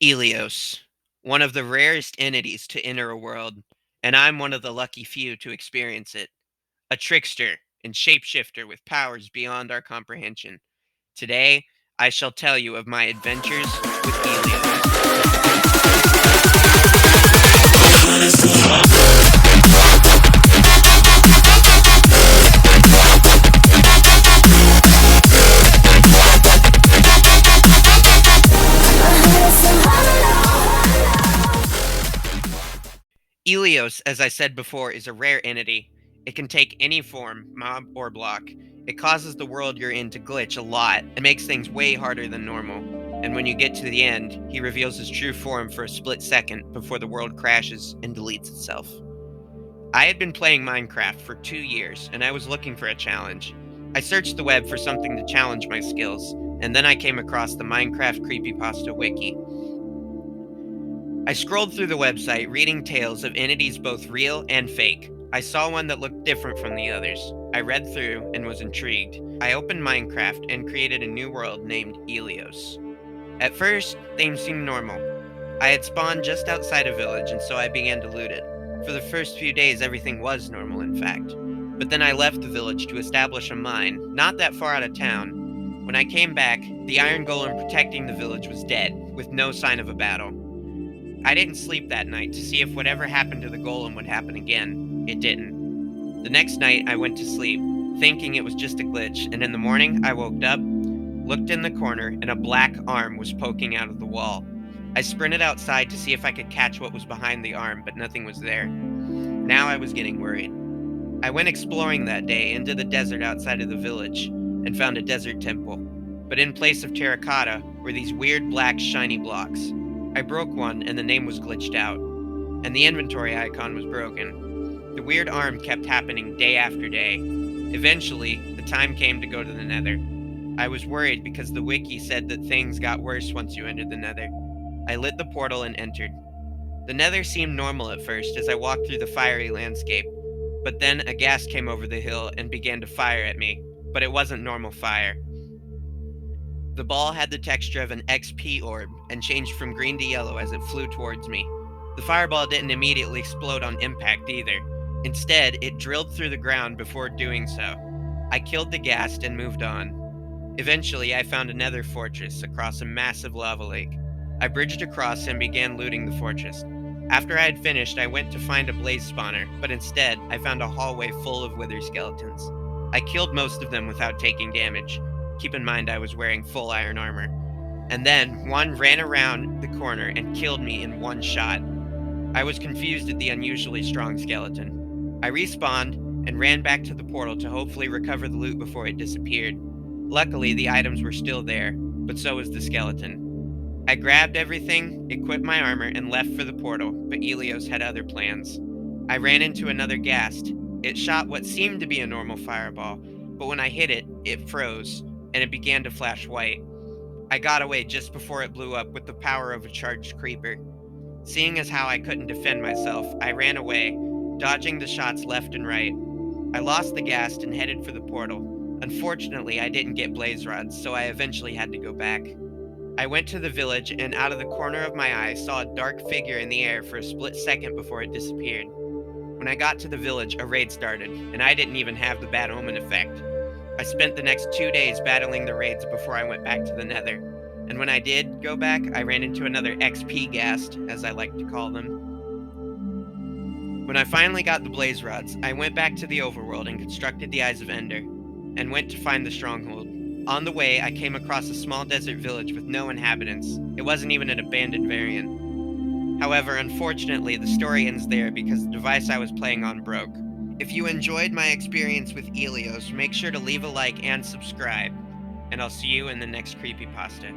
Elios, one of the rarest entities to enter a world, and I'm one of the lucky few to experience it. A trickster and shapeshifter with powers beyond our comprehension. Today, I shall tell you of my adventures with Elios. Elios, as I said before, is a rare entity. It can take any form, mob or block. It causes the world you're in to glitch a lot and makes things way harder than normal. And when you get to the end, he reveals his true form for a split second before the world crashes and deletes itself. I had been playing Minecraft for 2 years and I was looking for a challenge. I searched the web for something to challenge my skills, and then I came across the Minecraft Creepypasta Wiki. I scrolled through the website, reading tales of entities both real and fake. I saw one that looked different from the others. I read through and was intrigued. I opened Minecraft and created a new world named Elios. At first, things seemed normal. I had spawned just outside a village, and so I began to loot it. For the first few days, everything was normal, in fact. But then I left the village to establish a mine, not that far out of town. When I came back, the iron golem protecting the village was dead, with no sign of a battle. I didn't sleep that night to see if whatever happened to the golem would happen again. It didn't. The next night, I went to sleep, thinking it was just a glitch, and in the morning, I woke up, looked in the corner, and a black arm was poking out of the wall. I sprinted outside to see if I could catch what was behind the arm, but nothing was there. Now I was getting worried. I went exploring that day into the desert outside of the village and found a desert temple. But in place of terracotta were these weird black shiny blocks. I broke one and the name was glitched out, and the inventory icon was broken. The weird arm kept happening day after day. Eventually, the time came to go to the nether. I was worried because the wiki said that things got worse once you entered the nether. I lit the portal and entered. The nether seemed normal at first as I walked through the fiery landscape, but then a ghast came over the hill and began to fire at me, but it wasn't normal fire. The ball had the texture of an XP orb and changed from green to yellow as it flew towards me. The fireball didn't immediately explode on impact either. Instead, it drilled through the ground before doing so. I killed the ghast and moved on. Eventually, I found another fortress across a massive lava lake. I bridged across and began looting the fortress. After I had finished, I went to find a blaze spawner, but instead, I found a hallway full of wither skeletons. I killed most of them without taking damage. Keep in mind I was wearing full iron armor. And then one ran around the corner and killed me in one shot. I was confused at the unusually strong skeleton. I respawned and ran back to the portal to hopefully recover the loot before it disappeared. Luckily, the items were still there, but so was the skeleton. I grabbed everything, equipped my armor, and left for the portal, but Elios had other plans. I ran into another ghast. It shot what seemed to be a normal fireball, but when I hit it, it froze, and it began to flash white. I got away just before it blew up with the power of a charged creeper. Seeing as how I couldn't defend myself, I ran away, dodging the shots left and right. I lost the ghast and headed for the portal. Unfortunately, I didn't get blaze rods, so I eventually had to go back. I went to the village and out of the corner of my eye saw a dark figure in the air for a split second before it disappeared. When I got to the village, a raid started, and I didn't even have the bad omen effect. I spent the next 2 days battling the raids before I went back to the nether. And when I did go back, I ran into another XP ghast, as I like to call them. When I finally got the blaze rods, I went back to the overworld and constructed the Eyes of Ender, and went to find the stronghold. On the way, I came across a small desert village with no inhabitants. It wasn't even an abandoned variant. However, unfortunately, the story ends there because the device I was playing on broke. If you enjoyed my experience with Elios, make sure to leave a like and subscribe, and I'll see you in the next creepypasta.